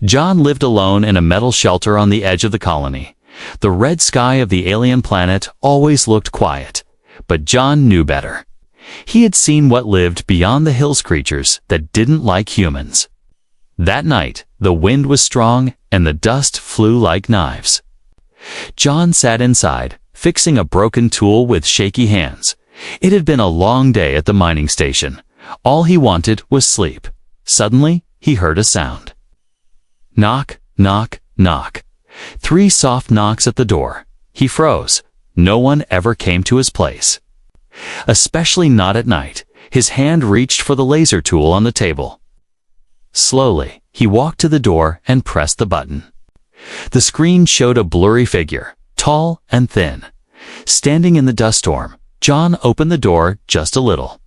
John lived alone in a metal shelter on the edge of the colony. The red sky of the alien planet always looked quiet, but John knew better. He had seen what lived beyond the hills, creatures that didn't like humans. That night, the wind was strong and the dust flew like knives. John sat inside, fixing a broken tool with shaky hands. It had been a long day at the mining station. All he wanted was sleep. Suddenly, he heard a sound. Knock, knock, knock. 3 soft knocks at the door. He froze. No one ever came to his place. Especially not at night. His hand reached for the laser tool on the table. Slowly, he walked to the door and pressed the button. The screen showed a blurry figure, tall and thin. Standing in the dust storm, John opened the door just a little.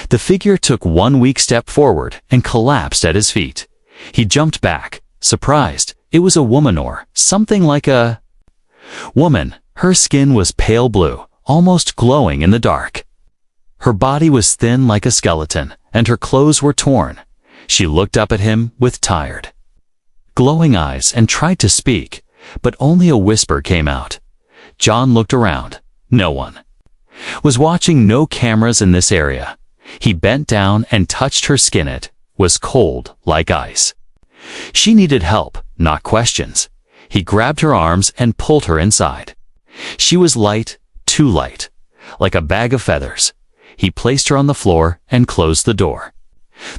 The figure took 1 weak step forward and collapsed at his feet. He jumped back, surprised. It was a woman, or something like a woman. Her skin was pale blue, almost glowing in the dark. Her body was thin like a skeleton, and her clothes were torn. She looked up at him with tired, glowing eyes and tried to speak, but only a whisper came out. John looked around. No one was watching, no cameras in this area. He bent down and touched her skin. It was cold like ice. She needed help, not questions. He grabbed her arms and pulled her inside. She was light, too light, like a bag of feathers. He placed her on the floor and closed the door.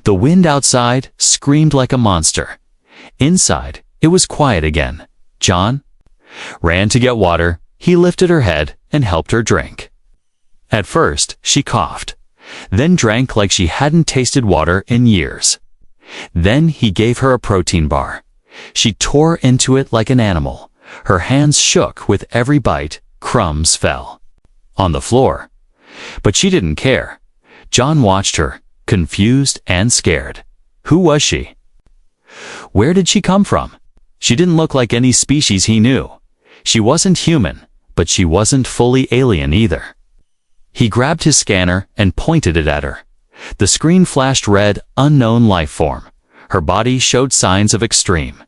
The wind outside screamed like a monster. Inside, it was quiet again. John ran to get water. He lifted her head and helped her drink. At first, she coughed, then drank like she hadn't tasted water in years. Then he gave her a protein bar. She tore into it like an animal. Her hands shook with every bite. Crumbs fell on the floor. But she didn't care. John watched her, confused and scared. Who was she? Where did she come from? She didn't look like any species he knew. She wasn't human, but she wasn't fully alien either. He grabbed his scanner and pointed it at her. The screen flashed red, unknown life form. Her body showed signs of extreme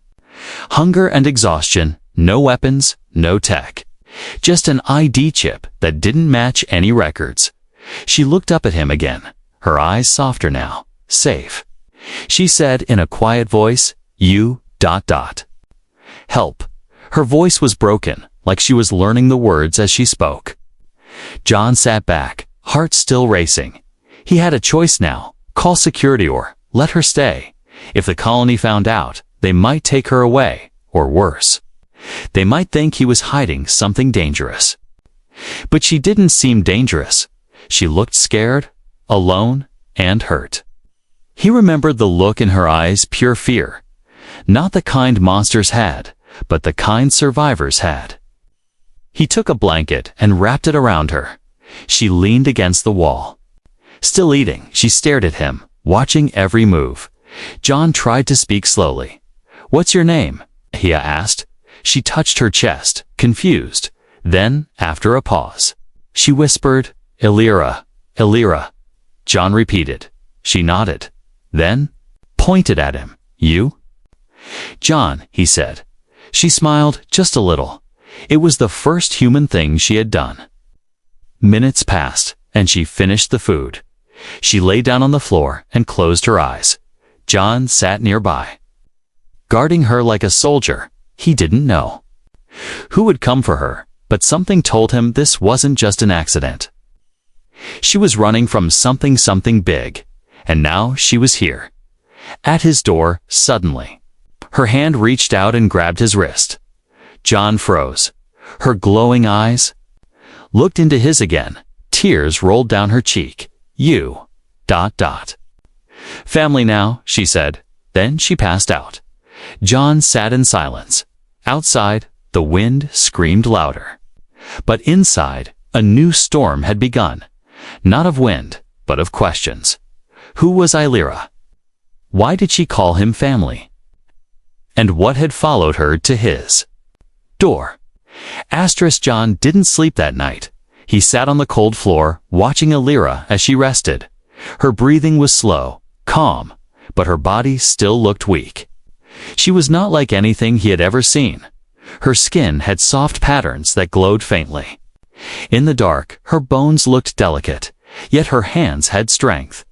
hunger and exhaustion. No weapons, no tech. Just an ID chip that didn't match any records. She looked up at him again, her eyes softer now. Safe. She said in a quiet voice, "You, ... Help." Her voice was broken, like she was learning the words as she spoke. John sat back, heart still racing. He had a choice now: call security or let her stay. If the colony found out, they might take her away, or worse, they might think he was hiding something dangerous. But she didn't seem dangerous. She looked scared, alone, and hurt. He remembered the look in her eyes, pure fear. Not the kind monsters had, but the kind survivors had. He took a blanket and wrapped it around her. She leaned against the wall. Still eating, she stared at him, watching every move. John tried to speak slowly. "What's your name?" he asked. She touched her chest, confused. Then, after a pause, she whispered, "Elira, Elira." John repeated. She nodded. Then, pointed at him. "You?" "John," he said. She smiled just a little. It was the first human thing she had done. Minutes passed, and she finished the food. She lay down on the floor and closed her eyes. John sat nearby, guarding her like a soldier. He didn't know who would come for her, but something told him this wasn't just an accident. She was running from something big, and now she was here. At his door, suddenly. Her hand reached out and grabbed his wrist. John froze. Her glowing eyes looked into his again. Tears rolled down her cheek. "You... ... Family now," she said. Then she passed out. John sat in silence. Outside, the wind screamed louder. But inside, a new storm had begun. Not of wind, but of questions. Who was Elira? Why did she call him family? And what had followed her to his door? John didn't sleep that night. He sat on the cold floor, watching Elira as she rested. Her breathing was slow, calm, but her body still looked weak. She was not like anything he had ever seen. Her skin had soft patterns that glowed faintly. In the dark, her bones looked delicate, yet her hands had strength.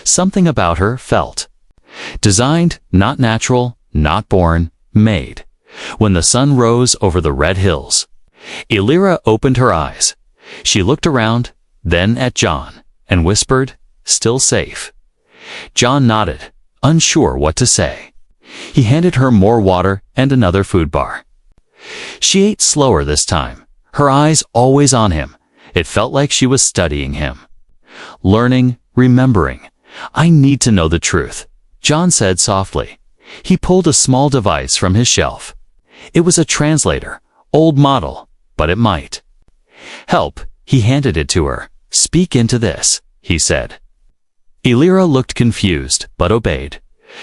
Something about her felt designed, not natural, not born, made. When the sun rose over the red hills, Elira opened her eyes. She looked around, then at John, and whispered, "Still safe." John nodded, unsure what to say. He handed her more water and another food bar. She ate slower this time, her eyes always on him. It felt like she was studying him. Learning, remembering. "I need to know the truth," John said softly. He pulled a small device from his shelf. It was a translator, old model, but it might help. He handed it to her. "Speak into this," he said. Elira looked confused, but obeyed.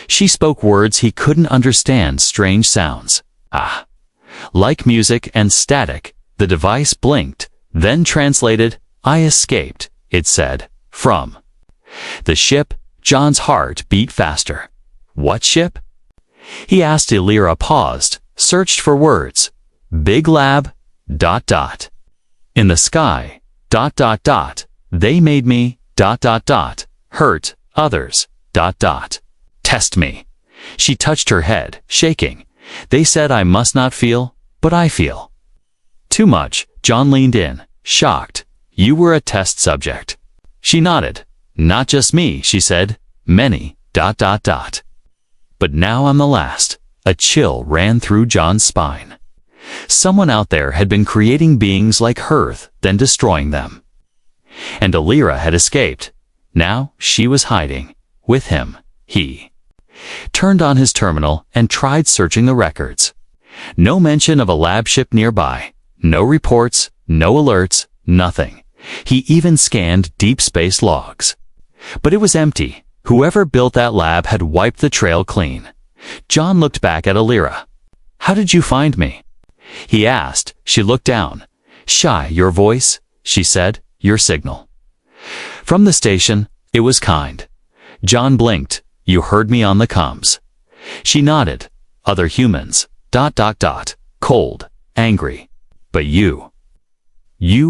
She spoke words he couldn't understand, strange sounds. Ah. Like music and static, the device blinked, then translated, "I escaped," it said, "from the ship." John's heart beat faster. What ship? He asked. Elira paused, searched for words. "Big lab, ... In the sky, ... They made me, ... Hurt others, ... Test me." She touched her head, shaking. "They said I must not feel, but I feel." Too much. John leaned in, shocked. "You were a test subject." She nodded. "Not just me," she said. "Many, ... But now I'm the last." A chill ran through John's spine. Someone out there had been creating beings like her, then destroying them. And Elira had escaped. Now she was hiding. With him. He turned on his terminal and tried searching the records. No mention of a lab ship nearby. No reports, no alerts, nothing. He even scanned deep space logs. But it was empty. Whoever built that lab had wiped the trail clean. John looked back at Elira. "How did you find me?" he asked. She looked down. "Shy, your voice," she said, "your signal." From the station. It was kind. John blinked. "You heard me on the comms." She nodded. "Other humans, ... Cold, angry. But you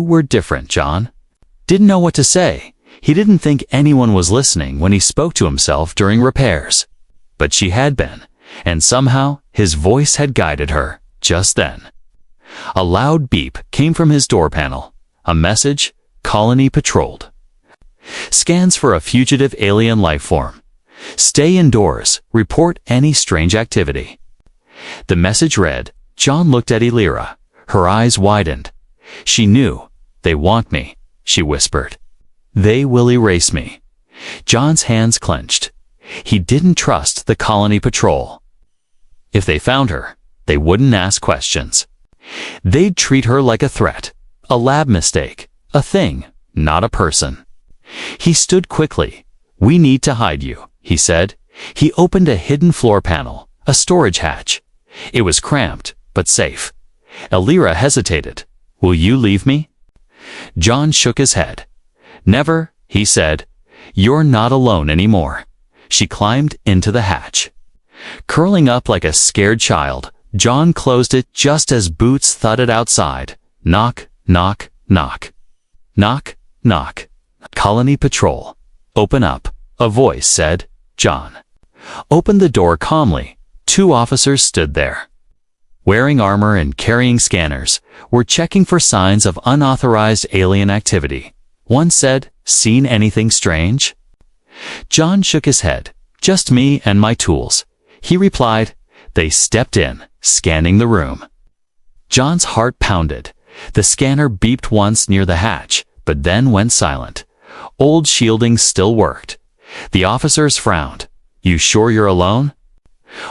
were different." John didn't know what to say. He didn't think anyone was listening when he spoke to himself during repairs. But she had been, and somehow his voice had guided her. Just then, a loud beep came from his door panel. A message: "Colony patrolled. Scans for a fugitive alien life form. Stay indoors. Report any strange activity." The message read. John looked at Elira. Her eyes widened. She knew. "They want me," she whispered. "They will erase me." John's hands clenched. He didn't trust the colony patrol. If they found her, they wouldn't ask questions. They'd treat her like a threat, a lab mistake, a thing, not a person. He stood quickly. "We need to hide you," he said. He opened a hidden floor panel, a storage hatch. It was cramped, but safe. Elira hesitated. "Will you leave me?" John shook his head. "Never," he said. "You're not alone anymore." She climbed into the hatch. Curling up like a scared child, John closed it just as boots thudded outside. Knock, knock, knock. Knock, knock. "Colony patrol. Open up," a voice said. John opened the door calmly. 2 officers stood there. Wearing armor and carrying scanners, were checking for signs of unauthorized alien activity. One said, "Seen anything strange?" John shook his head. "Just me and my tools," he replied. They stepped in, scanning the room. John's heart pounded. The scanner beeped once near the hatch, but then went silent. Old shielding still worked. The officers frowned. "You sure you're alone?"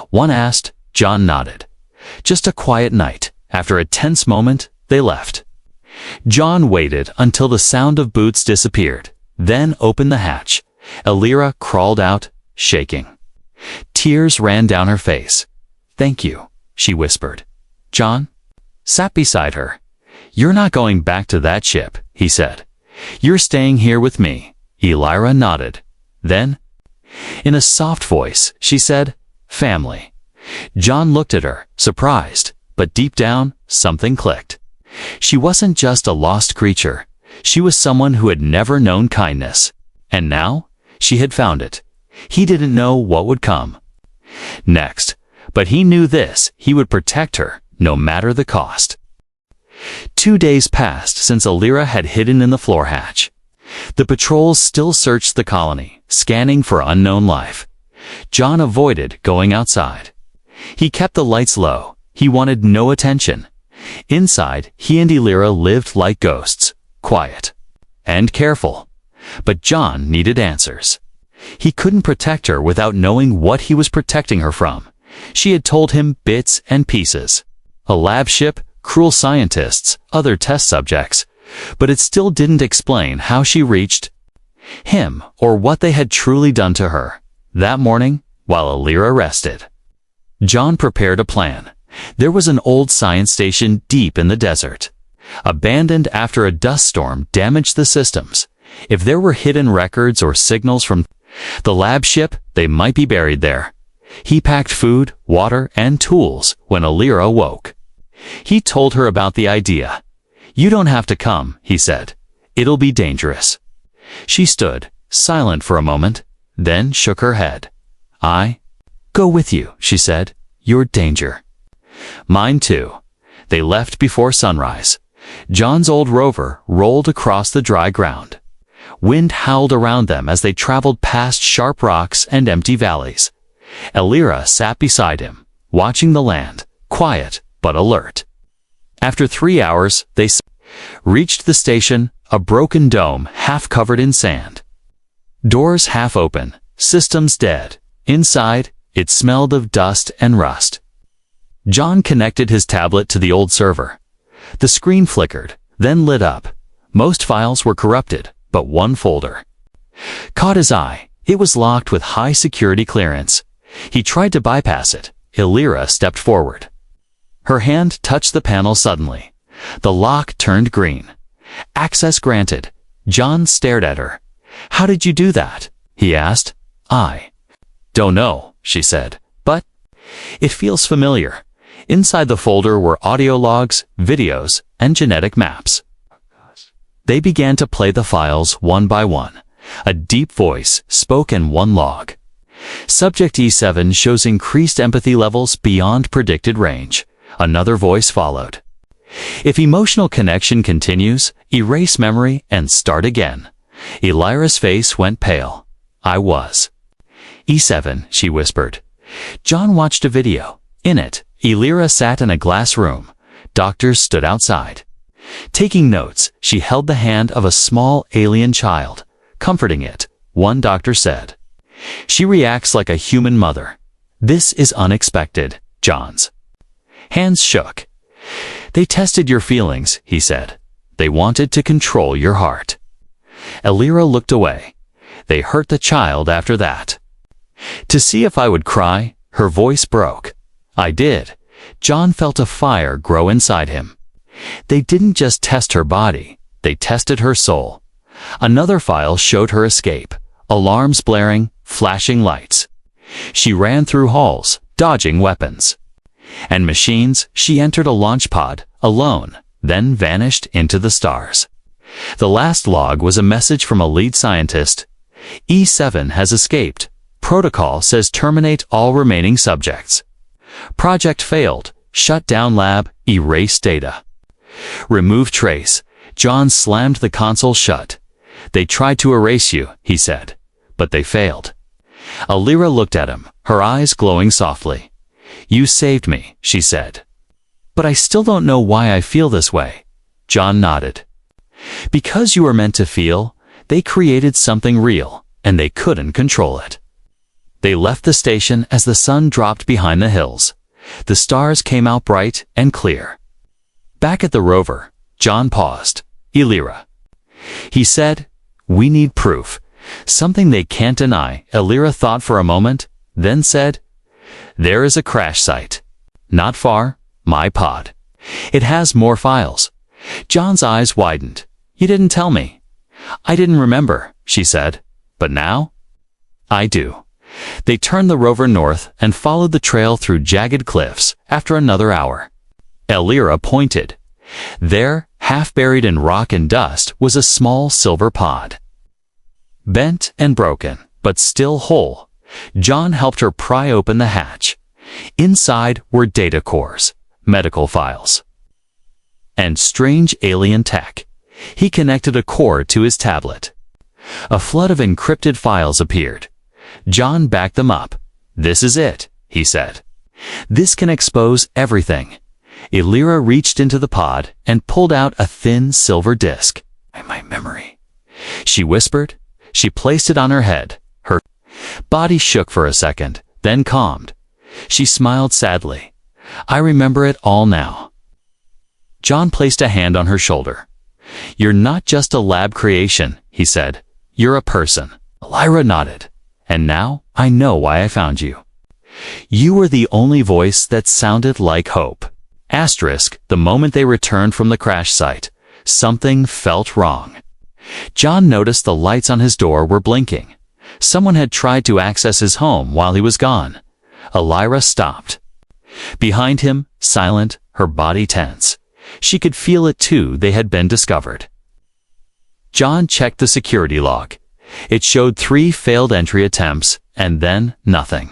One asked. John nodded. Just a quiet night. After a tense moment, they left. John waited until the sound of boots disappeared, then opened the hatch. Elira crawled out, shaking. Tears ran down her face. "Thank you," she whispered. John sat beside her. "You're not going back to that ship," he said. "You're staying here with me." Elira nodded. Then, in a soft voice, she said, "Family." John looked at her, surprised, but deep down, something clicked. She wasn't just a lost creature. She was someone who had never known kindness. And now, she had found it. He didn't know what would come next, but he knew this: he would protect her, no matter the cost. 2 days passed since Alira had hidden in the floor hatch. The patrols still searched the colony, scanning for unknown life. John avoided going outside. He kept the lights low. He wanted no attention. Inside, he and Alira lived like ghosts, quiet and careful. But John needed answers. He couldn't protect her without knowing what he was protecting her from. She had told him bits and pieces. A lab ship, cruel scientists, other test subjects. But it still didn't explain how she reached him or what they had truly done to her. That morning, while Alira rested, John prepared a plan. There was an old science station deep in the desert. Abandoned after a dust storm damaged the systems. If there were hidden records or signals from the lab ship, they might be buried there. He packed food, water, and tools when Alira woke. He told her about the idea. "You don't have to come," he said. "It'll be dangerous." She stood, silent for a moment, then shook her head. "I go with you," she said. "Your danger." "Mine too." They left before sunrise. John's old rover rolled across the dry ground. Wind howled around them as they traveled past sharp rocks and empty valleys. Alira sat beside him, watching the land, quiet but alert. After 3 hours, they reached the station, a broken dome half covered in sand. Doors half open, systems dead. Inside, it smelled of dust and rust. John connected his tablet to the old server. The screen flickered, then lit up. Most files were corrupted, but one folder caught his eye. It was locked with high security clearance. He tried to bypass it. Alira stepped forward. Her hand touched the panel suddenly. The lock turned green. "Access granted." John stared at her. "How did you do that?" he asked. "I don't know," she said, "but it feels familiar." Inside the folder were audio logs, videos, and genetic maps. They began to play the files one by one. A deep voice spoke in one log. Subject E7 shows increased empathy levels beyond predicted range. Another voice followed. If emotional connection continues, erase memory and start again. Alira's face went pale. "I was E7, she whispered. John watched a video. In it, Alira sat in a glass room. Doctors stood outside. Taking notes, she held the hand of a small alien child, comforting it. One doctor said, "She reacts like a human mother." "This is unexpected." John's hands shook. "They tested your feelings," he said. "They wanted to control your heart." Alira looked away. "They hurt the child after that." "To see if I would cry," her voice broke. "I did." John felt a fire grow inside him. They didn't just test her body, they tested her soul. Another file showed her escape. Alarms blaring, flashing lights. She ran through halls, dodging weapons and machines. She entered a launch pod, alone, then vanished into the stars. The last log was a message from a lead scientist. "E7 has escaped. Protocol says terminate all remaining subjects. Project failed. Shut down lab. Erase data. Remove trace." John slammed the console shut. "They tried to erase you," he said, "but they failed." Alira looked at him, her eyes glowing softly. "You saved me," she said. "But I still don't know why I feel this way." John nodded. "Because you were meant to feel. They created something real, and they couldn't control it." They left the station as the sun dropped behind the hills. The stars came out bright and clear. Back at the rover, John paused. "Alira," he said, "we need proof. Something they can't deny." Alira thought for a moment, then said, "There is a crash site. Not far, my pod. It has more files." John's eyes widened. "You didn't tell me." "I didn't remember," she said. "But now? I do." They turned the rover north and followed the trail through jagged cliffs after another hour. Elira pointed. There, half buried in rock and dust, was a small silver pod. Bent and broken, but still whole, John helped her pry open the hatch. Inside were data cores, medical files, and strange alien tech. He connected a cord to his tablet. A flood of encrypted files appeared. John backed them up. "This is it," he said. "This can expose everything." Elira reached into the pod and pulled out a thin silver disc. "My memory," she whispered. She placed it on her head. Her body shook for a second, then calmed. She smiled sadly. "I remember it all now." John placed a hand on her shoulder. "You're not just a lab creation," he said. "You're a person." Elira nodded. "And now I know why I found you. You were the only voice that sounded like hope." The moment they returned from the crash site, something felt wrong. John noticed the lights on his door were blinking. Someone had tried to access his home while he was gone. Elira stopped. Behind him, silent, her body tense. She could feel it too. They had been discovered. John checked the security log. It showed 3 failed entry attempts, and then nothing.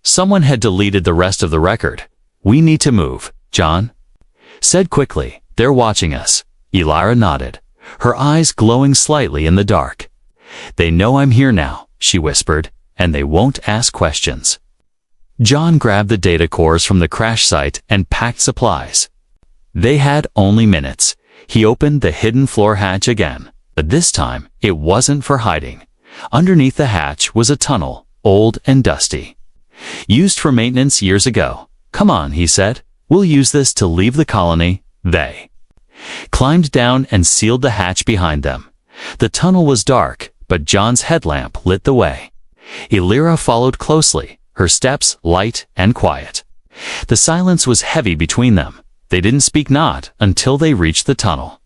Someone had deleted the rest of the record. "We need to move," John said quickly. "They're watching us." Elira nodded, her eyes glowing slightly in the dark. "They know I'm here now," she whispered, "and they won't ask questions." John grabbed the data cores from the crash site and packed supplies. They had only minutes. He opened the hidden floor hatch again, but this time it wasn't for hiding. Underneath the hatch was a tunnel, old and dusty. "Used for maintenance years ago." "Come on," he said. "We'll use this to leave the colony." They climbed down and sealed the hatch behind them. The tunnel was dark, but John's headlamp lit the way. Elira followed closely, her steps light and quiet. The silence was heavy between them. They didn't speak not until they reached the tunnel.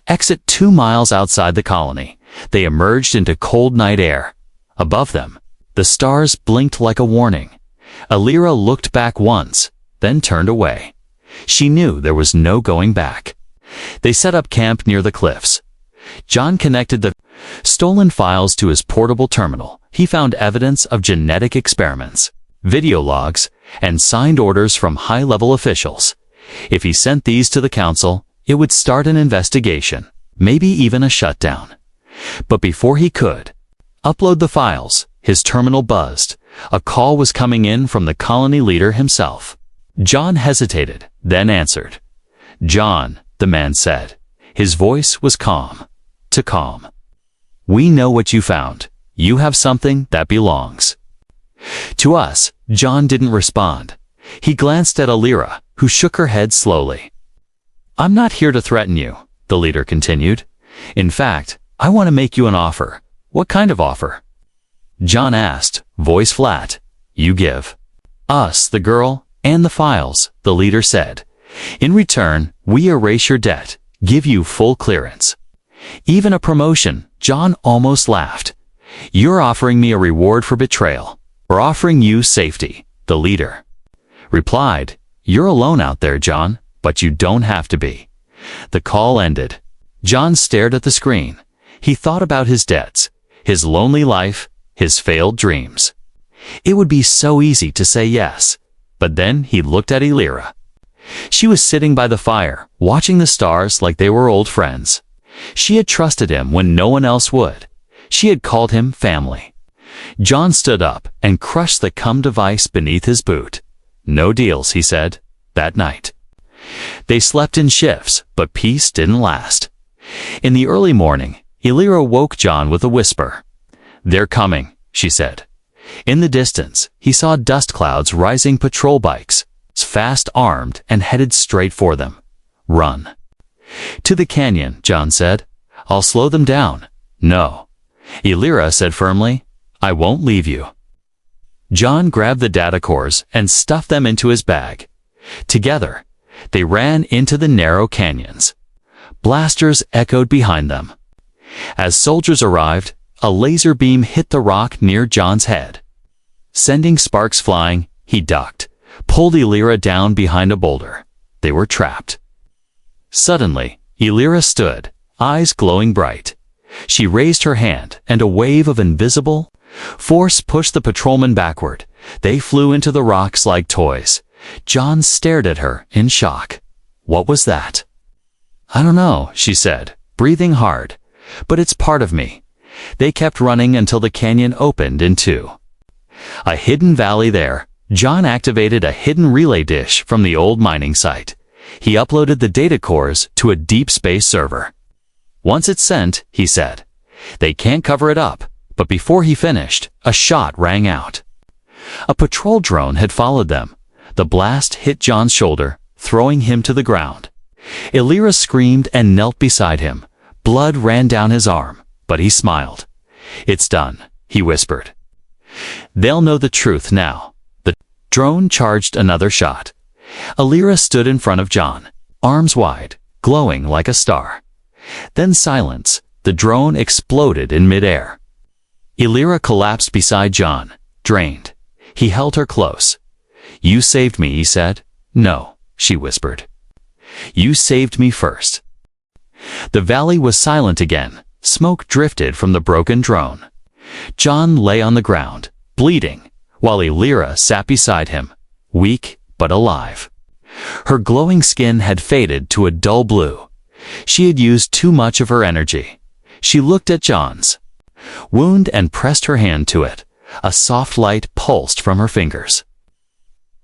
Exit 2 miles outside the colony. They emerged into cold night air. Above them, the stars blinked like a warning. Elira looked back once, then turned away. She knew there was no going back. They set up camp near the cliffs. John connected the stolen files to his portable terminal. He found evidence of genetic experiments, video logs, and signed orders from high-level officials. If he sent these to the council, it would start an investigation, maybe even a shutdown. But before he could upload the files, his terminal buzzed. A call was coming in from the colony leader himself. John hesitated, then answered. "John," the man said. His voice was calm. Too calm. "We know what you found. You have something that belongs to us." John didn't respond. He glanced at Elira, who shook her head slowly. "I'm not here to threaten you," the leader continued. "In fact, I want to make you an offer." "What kind of offer?" John asked, voice flat. "You give us the girl and the files," the leader said. "In return, we erase your debt, give you full clearance. Even a promotion." John almost laughed. "You're offering me a reward for betrayal. We're offering you safety," the leader replied. "You're alone out there, John, but you don't have to be." The call ended. John stared at the screen. He thought about his debts, his lonely life, his failed dreams. It would be so easy to say yes. But then he looked at Elira. She was sitting by the fire, watching the stars like they were old friends. She had trusted him when no one else would. She had called him family. John stood up and crushed the cum device beneath his boot. "No deals," he said, that night. They slept in shifts, but peace didn't last. In the early morning, Elira woke John with a whisper. "They're coming," she said. In the distance, he saw dust clouds rising, patrol bikes, fast armed and headed straight for them. "Run." "To the canyon," John said. "I'll slow them down." "No," Elira said firmly. "I won't leave you." John grabbed the data cores and stuffed them into his bag. Together, they ran into the narrow canyons. Blasters echoed behind them. As soldiers arrived, a laser beam hit the rock near John's head. Sending sparks flying, he ducked, pulled Elira down behind a boulder. They were trapped. Suddenly, Elira stood, eyes glowing bright. She raised her hand, and a wave of invisible force pushed the patrolmen backward. They flew into the rocks like toys. John stared at her in shock. What was that? I don't know, she said, breathing hard. But it's part of me. They kept running until the canyon opened in two. A hidden valley there. John activated a hidden relay dish from the old mining site. He uploaded the data cores to a deep space server. Once it's sent, he said, they can't cover it up. But before he finished, a shot rang out. A patrol drone had followed them. The blast hit John's shoulder, throwing him to the ground. Elira screamed and knelt beside him. Blood ran down his arm, but he smiled. It's done, he whispered. They'll know the truth now. The drone charged another shot. Elira stood in front of John, arms wide, glowing like a star. Then silence. The drone exploded in midair. Elira collapsed beside John, drained. He held her close. You saved me, he said. No, she whispered. You saved me first. The valley was silent again. Smoke drifted from the broken drone. John lay on the ground, bleeding, while Elira sat beside him, weak but alive. Her glowing skin had faded to a dull blue. She had used too much of her energy. She looked at John's wound and pressed her hand to it. A soft light pulsed from her fingers.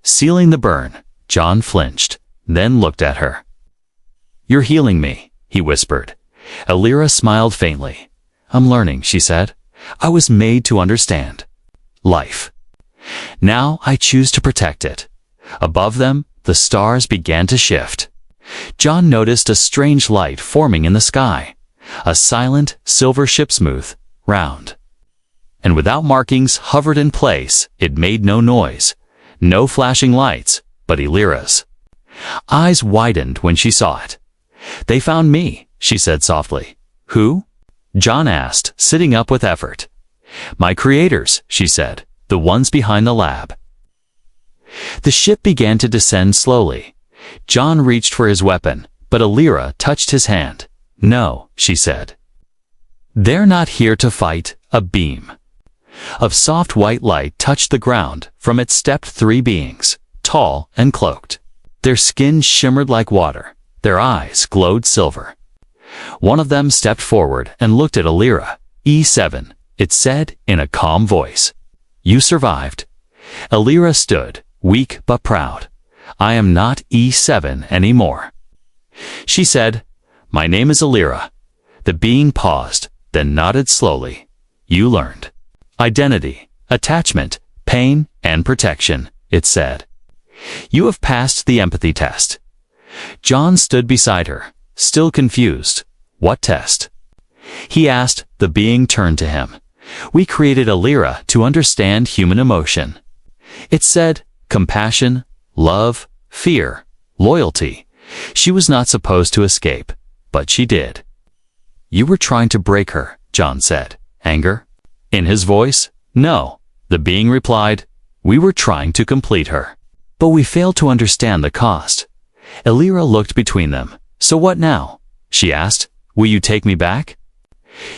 Sealing the burn, John flinched, then looked at her. You're healing me, he whispered. Elira smiled faintly. I'm learning, she said. I was made to understand life. Now I choose to protect it. Above them, the stars began to shift. John noticed a strange light forming in the sky. A silent, silver ship, smooth, round, and without markings, hovered in place. It made no noise, no flashing lights, but Elira's eyes widened when she saw it. They found me, she said softly. Who? John asked, sitting up with effort. My creators, she said, the ones behind the lab. The ship began to descend slowly. John reached for his weapon, but Elira touched his hand. No, she said. They're not here to fight. A beam of soft white light touched the ground. From it stepped three beings, tall and cloaked. Their skin shimmered like water. Their eyes glowed silver. One of them stepped forward and looked at Elira. E7, it said in a calm voice. You survived. Elira stood, weak but proud. I am not E7 anymore. She said, my name is Elira. The being paused, then nodded slowly. You learned identity, attachment, pain, and protection, it said. You have passed the empathy test. John stood beside her, still confused. What test? He asked. The being turned to him. We created Elira to understand human emotion. It said compassion, love, fear, loyalty. She was not supposed to escape, but she did. You were trying to break her, John said. Anger? In his voice? No. The being replied, we were trying to complete her. But we failed to understand the cost. Elira looked between them. So what now? She asked. Will you take me back?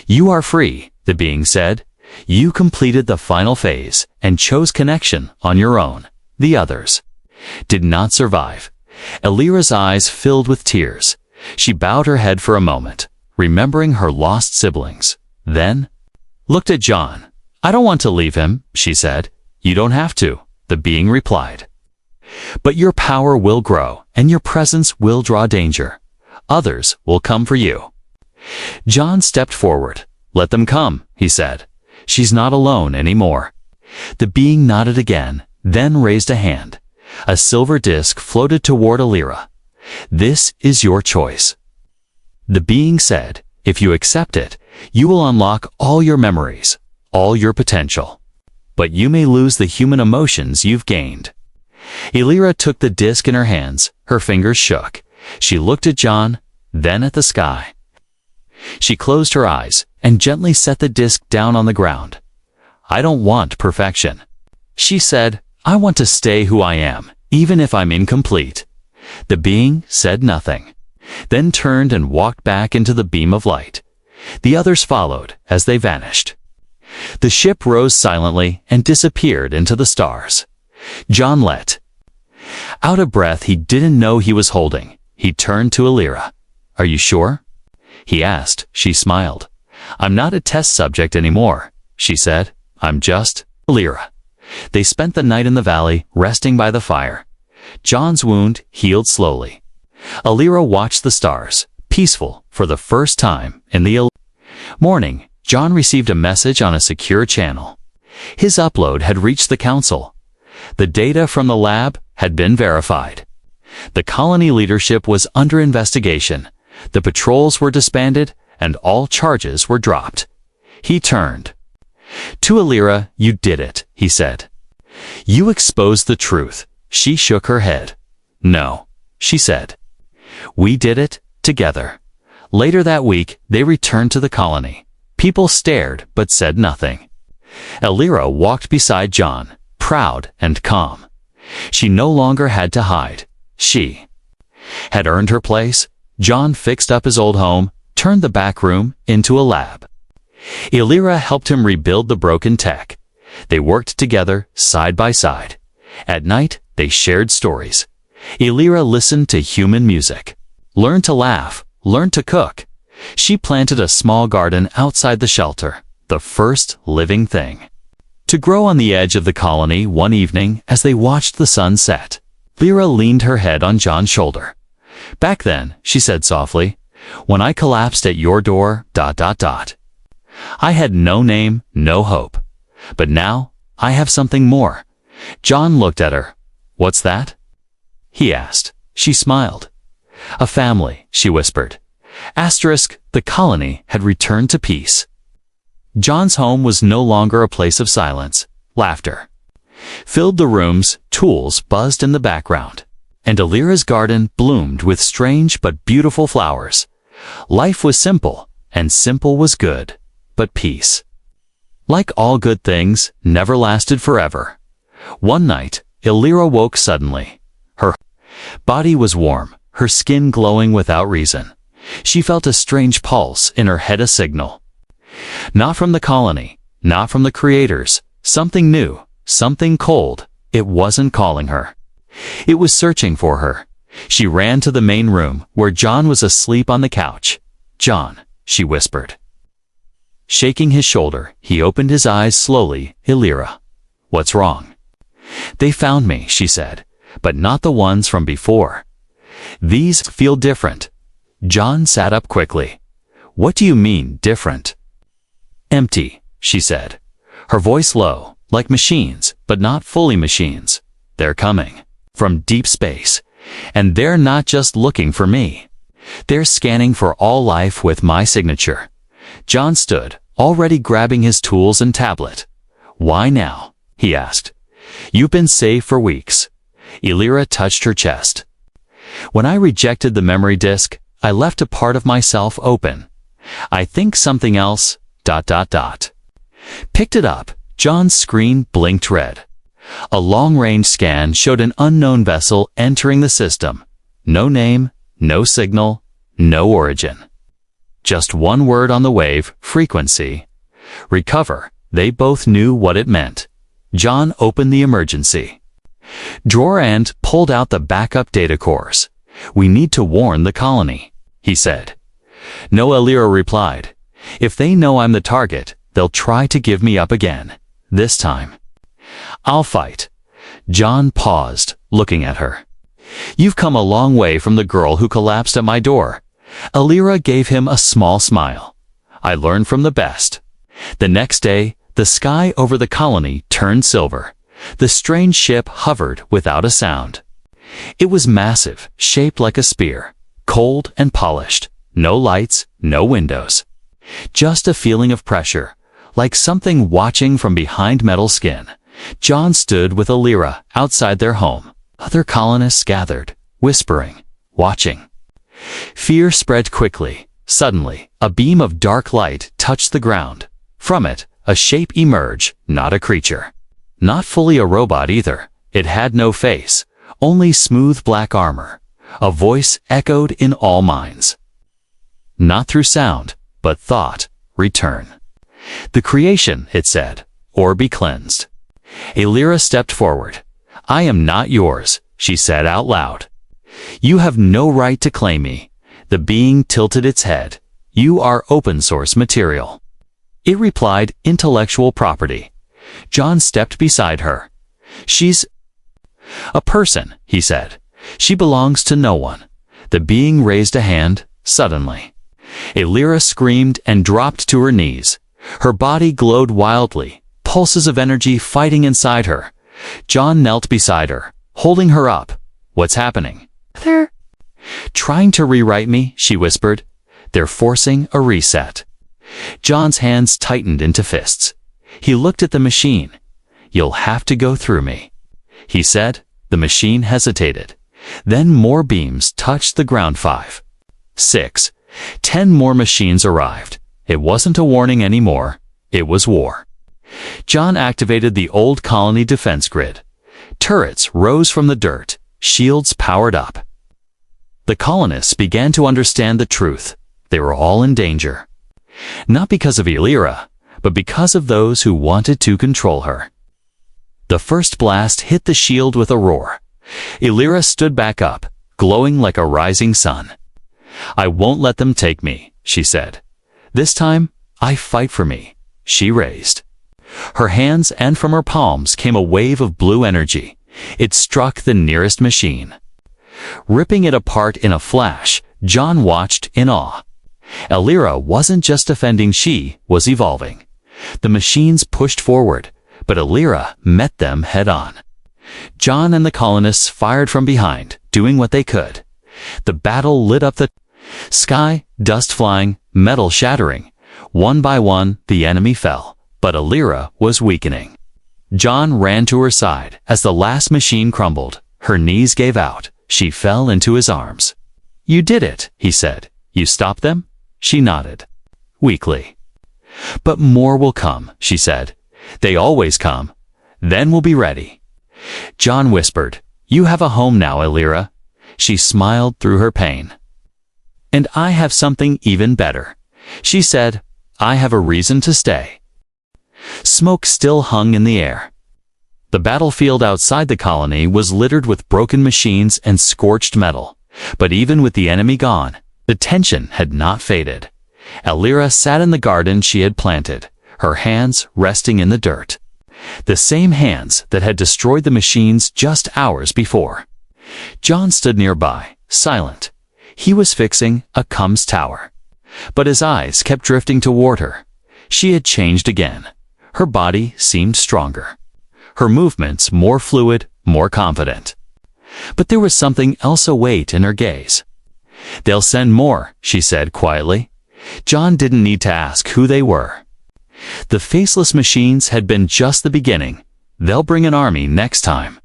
You are free, the being said. You completed the final phase and chose connection on your own. The others did not survive. Elira's eyes filled with tears. She bowed her head for a moment, remembering her lost siblings. Then looked at John. I don't want to leave him, she said. You don't have to, the being replied. But your power will grow, and your presence will draw danger. Others will come for you. John stepped forward. Let them come, he said. She's not alone anymore. The being nodded again, then raised a hand. A silver disc floated toward Elira. This is your choice. The being said, if you accept it, you will unlock all your memories, all your potential. But you may lose the human emotions you've gained. Elira took the disc in her hands. Her fingers shook. She looked at John, then at the sky. She closed her eyes and gently set the disc down on the ground. "I don't want perfection," she said. "I want to stay who I am, even if I'm incomplete." The being said nothing, then turned and walked back into the beam of light. The others followed as they vanished. The ship rose silently and disappeared into the stars. John let out a breath he didn't know he was holding. He turned to Alira. "Are you sure?" he asked. She smiled. "I'm not a test subject anymore," she said. "I'm just Alira." They spent the night in the valley, resting by the fire. John's wound healed slowly. Alira watched the stars, peaceful for the first time in the morning. John received a message on a secure channel. His upload had reached the council. The data from the lab had been verified. The colony leadership was under investigation. The patrols were disbanded, and all charges were dropped. He turned to Alira. "You did it," he said. "You exposed the truth." She shook her head. "No," she said. "We did it together." Later that week, they returned to the colony. People stared but said nothing. Alira walked beside John, proud and calm. She no longer had to hide. She had earned her place. John fixed up his old home, turned the back room into a lab. Alira helped him rebuild the broken tech. They worked together, side by side. At night, they shared stories. Alira listened to human music, learned to laugh, learned to cook. She planted a small garden outside the shelter, the first living thing to grow on the edge of the colony. One evening, as they watched the sun set, Alira leaned her head on John's shoulder. "Back then," she said softly, "when I collapsed at your door, I had no name, no hope. But now, I have something more." John looked at her. "What's that?" he asked. She smiled. "A family," she whispered. The colony had returned to peace. John's home was no longer a place of silence. Laughter filled the rooms, tools buzzed in the background, and Alira's garden bloomed with strange but beautiful flowers. Life was simple, and simple was good, but peace, like all good things, never lasted forever. One night, Alira woke suddenly. Her body was warm, her skin glowing without reason. She felt a strange pulse in her head, a signal. Not from the colony, not from the creators, something new, something cold. It wasn't calling her. It was searching for her. She ran to the main room, where John was asleep on the couch. "John," she whispered. Shaking his shoulder, he opened his eyes slowly. "Alira, what's wrong?" "They found me," she said, "but not the ones from before. These feel different." John sat up quickly. "What do you mean, different?" "Empty," she said, her voice low, like machines, but not fully machines. "They're coming from deep space, and they're not just looking for me. They're scanning for all life with my signature." John stood, already grabbing his tools and tablet. "Why now?" he asked. "You've been safe for weeks." Alira touched her chest. "When I rejected the memory disk, I left a part of myself open. I think something else, ... Picked it up. John's screen blinked red. A long-range scan showed an unknown vessel entering the system. No name, no signal, no origin. Just one word on the wave, frequency. Recover. They both knew what it meant. John opened the emergency drawer and pulled out the backup data cores. "We need to warn the colony," he said. "No," Alira replied. "If they know I'm the target, they'll try to give me up again. This time, I'll fight." John paused, looking at her. "You've come a long way from the girl who collapsed at my door." Alira gave him a small smile. "I learned from the best." The next day, the sky over the colony turned silver. The strange ship hovered without a sound. It was massive, shaped like a spear, cold and polished. No lights, no windows. Just a feeling of pressure, like something watching from behind metal skin. John stood with Alira outside their home. Other colonists gathered, whispering, watching. Fear spread quickly. Suddenly, a beam of dark light touched the ground. From it, a shape emerged, not a creature. Not fully a robot either. It had no face, only smooth black armor. A voice echoed in all minds. Not through sound, but thought, return. The creation, it said, or be cleansed. Illyra stepped forward. I am not yours, she said out loud. You have no right to claim me. The being tilted its head. You are open source material. It replied, intellectual property. John stepped beside her. She's a person, he said. She belongs to no one. The being raised a hand, suddenly. Illyra screamed and dropped to her knees. Her body glowed wildly, pulses of energy fighting inside her. John knelt beside her, holding her up. What's happening? They're trying to rewrite me, she whispered. They're forcing a reset. John's hands tightened into fists. He looked at the machine. You'll have to go through me, he said. The machine hesitated. Then more beams touched the ground. 5, 6, 10 more machines arrived. It wasn't a warning anymore. It was war. John activated the old colony defense grid. Turrets rose from the dirt. Shields powered up. The colonists began to understand the truth. They were all in danger. Not because of Illyra, but because of those who wanted to control her. The first blast hit the shield with a roar. Illyra stood back up, glowing like a rising sun. I won't let them take me, she said. This time, I fight for me. She raised her hands, and from her palms came a wave of blue energy. It struck the nearest machine. Ripping it apart in a flash, John watched in awe. Illyra wasn't just defending, she was evolving. The machines pushed forward, but Illyra met them head-on. John and the colonists fired from behind, doing what they could. The battle lit up the sky, dust flying, metal shattering. One by one, the enemy fell, but Illyra was weakening. John ran to her side as the last machine crumbled. Her knees gave out. She fell into his arms. You did it, he said. You stopped them? She nodded weakly. But more will come, she said. They always come. Then we'll be ready. John whispered, you have a home now, Illyra. She smiled through her pain. And I have something even better. She said, I have a reason to stay. Smoke still hung in the air. The battlefield outside the colony was littered with broken machines and scorched metal. But even with the enemy gone, the tension had not faded. Illyra sat in the garden she had planted, her hands resting in the dirt. The same hands that had destroyed the machines just hours before. John stood nearby, silent. He was fixing a Cums tower. But his eyes kept drifting toward her. She had changed again. Her body seemed stronger. Her movements more fluid, more confident. But there was something else await in her gaze. They'll send more, she said quietly. John didn't need to ask who they were. The faceless machines had been just the beginning. They'll bring an army next time.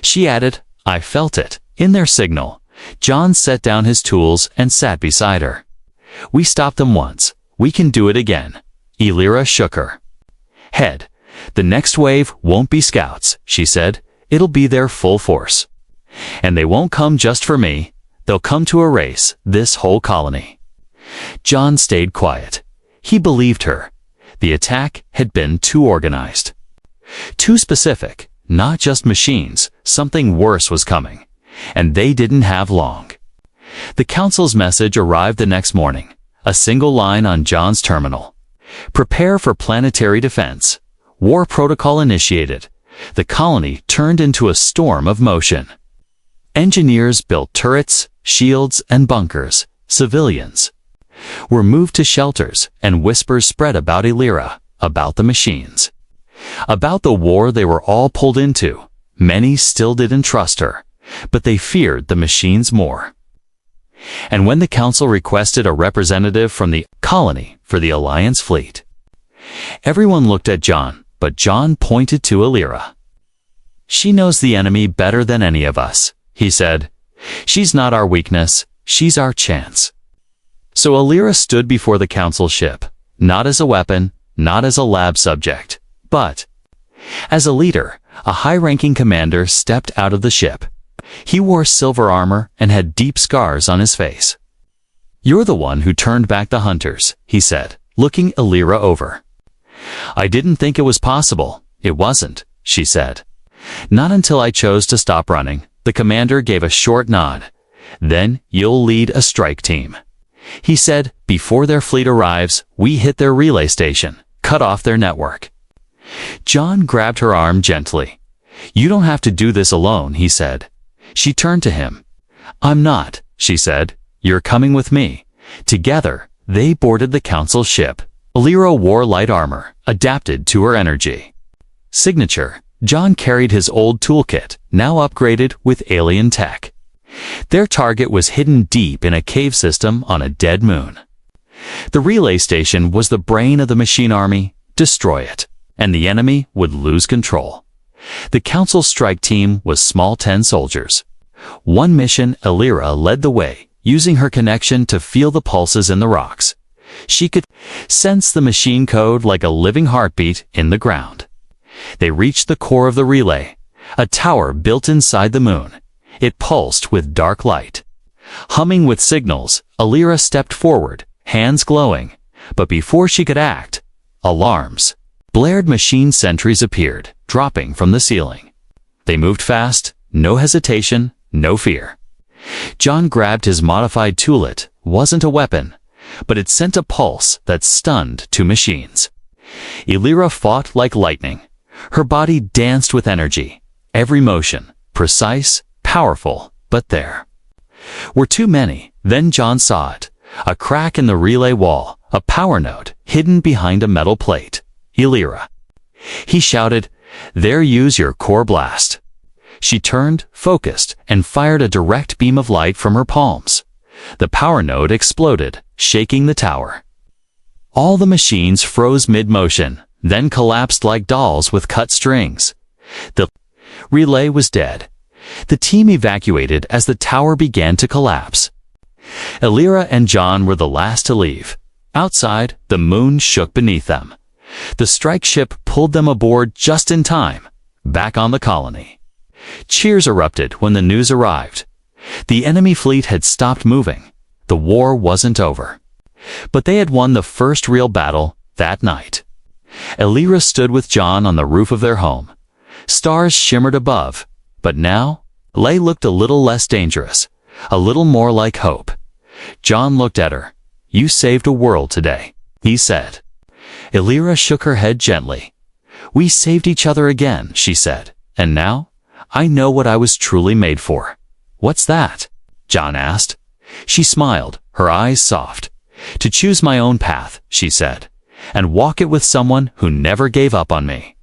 She added, I felt it, in their signal. John set down his tools and sat beside her. We stopped them once. We can do it again. Illyra shook her head. The next wave won't be scouts, she said. It'll be their full force. And they won't come just for me. They'll come to erase this whole colony. John stayed quiet. He believed her. The attack had been too organized. Too specific. Not just machines. Something worse was coming. And they didn't have long. The council's message arrived the next morning. A single line on John's terminal. Prepare for planetary defense. War protocol initiated. The colony turned into a storm of motion. Engineers built turrets, shields, and bunkers. Civilians were moved to shelters, and whispers spread about Illyra, about the machines, about the war they were all pulled into. Many still didn't trust her, but they feared the machines more. And when the council requested a representative from the colony for the Alliance fleet, everyone looked at John, but John pointed to Illyra. She knows the enemy better than any of us, he said. She's not our weakness, she's our chance. So Alira stood before the council ship, not as a weapon, not as a lab subject, but as a leader. A high-ranking commander stepped out of the ship. He wore silver armor and had deep scars on his face. "You're the one who turned back the hunters," he said, looking Alira over. "I didn't think it was possible." "It wasn't," she said. "Not until I chose to stop running." The commander gave a short nod. "Then you'll lead a strike team." He said, "Before their fleet arrives, we hit their relay station, cut off their network." John grabbed her arm gently. "You don't have to do this alone," he said. She turned to him. "I'm not," she said. "You're coming with me." Together, they boarded the council ship. Alira wore light armor, adapted to her energy. Signature. John carried his old toolkit, now upgraded with alien tech. Their target was hidden deep in a cave system on a dead moon. The relay station was the brain of the machine army. Destroy it, and the enemy would lose control. The council strike team was small 10 soldiers. One mission, Alira led the way, using her connection to feel the pulses in the rocks. She could sense the machine code like a living heartbeat in the ground. They reached the core of the relay, a tower built inside the moon. It pulsed with dark light. Humming with signals, Alira stepped forward, hands glowing. But before she could act, alarms. Blared machine sentries appeared, dropping from the ceiling. They moved fast, no hesitation, no fear. John grabbed his modified toolet. Wasn't a weapon, but it sent a pulse that stunned 2 machines. Alira fought like lightning. Her body danced with energy. Every motion, precise, powerful, but there were too many. Then John saw it. A crack in the relay wall, a power node hidden behind a metal plate. "Alira," he shouted, "there, use your core blast." She turned, focused, and fired a direct beam of light from her palms. The power node exploded, shaking the tower. All the machines froze mid-motion, then collapsed like dolls with cut strings. The relay was dead. The team evacuated as the tower began to collapse. Alira and John were the last to leave. Outside, the moon shook beneath them. The strike ship pulled them aboard just in time, back on the colony. Cheers erupted when the news arrived. The enemy fleet had stopped moving. The war wasn't over. But they had won the first real battle that night. Alira stood with John on the roof of their home. Stars shimmered above, but now, Lay looked a little less dangerous, a little more like hope. John looked at her. "You saved a world today," he said. Alira shook her head gently. "We saved each other again," she said. "And now, I know what I was truly made for." "What's that?" John asked. She smiled, her eyes soft. "To choose my own path," she said, "and walk it with someone who never gave up on me."